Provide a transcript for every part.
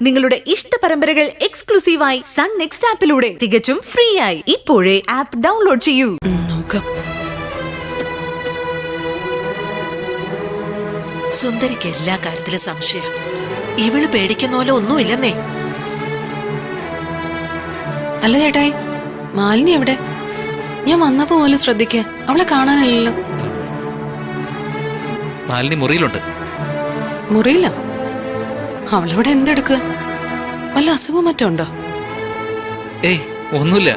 നിങ്ങളുടെ ഇഷ്ട പരമ്പരകൾ എക്സ്ക്ലൂസീവായി സൺ നെക്സ്റ്റ് ആപ്പിലൂടെ തികച്ചും ഫ്രീ ആയി ഇപ്പോഴേ ആപ്പ് ഡൗൺലോഡ് ചെയ്യൂ. സുന്ദരിക്ക് എല്ലാ കാര്യത്തിലും സംശയം. ഇവള് പേടിക്കുന്ന പോലെ ഒന്നുമില്ലെന്നേ. അല്ല ചേട്ടായി, മാലിനി എവിടെ? ഞാൻ വന്നപ്പോ പോലും ശ്രദ്ധിക്ക, അവളെ കാണാനില്ലല്ലോ. മാലിനി മുറിയിലുണ്ട്. മുറിയില്ല? അവളിവിടെ എന്തെടുക്കുക? വല്ല അസുഖം മറ്റോ ഉണ്ടോ? ഏയ് ഒന്നുമില്ല.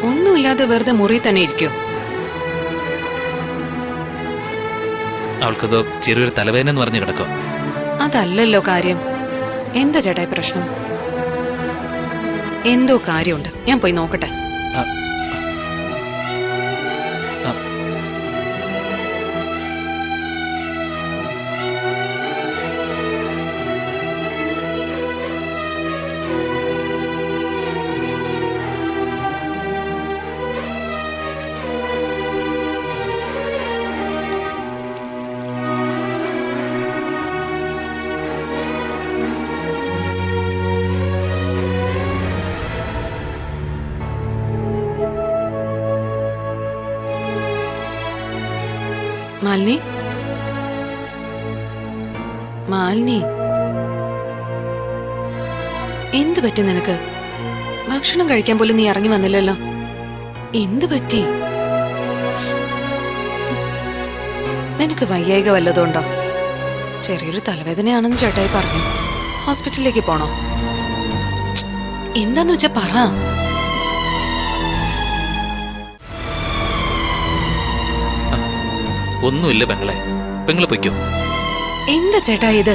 ഒന്നുമില്ലാതെ വെറുതെ മുറി തന്നെ ഇരിക്കോ? അവൾക്കതോ ചെറിയൊരു തലവേദന എന്ന് പറഞ്ഞു കിടക്കോ. അതല്ലല്ലോ കാര്യം. എന്താ ചേട്ടായി പ്രശ്നം? എന്തോ കാര്യമുണ്ട്, ഞാൻ പോയി നോക്കട്ടെ. മാലിനി, മാലിനി, എന്ത് പറ്റി നിനക്ക്? ഭക്ഷണം കഴിക്കാൻ പോലും നീ ഇറങ്ങി വന്നില്ലല്ലോ. എന്ത് പറ്റി? നിനക്ക് വയ്യായിക വല്ലതുണ്ടോ? ചെറിയൊരു തലവേദനയാണെന്ന് ചേട്ടായി പറഞ്ഞു. ഹോസ്പിറ്റലിലേക്ക് പോണോ? എന്താന്ന് വെച്ചാ പറ. ഒന്നുമില്ല പെങ്ങളെ, പെങ്ങളെ പൊയ്ക്കോ. എന്താ ചേട്ടാ ഇത്?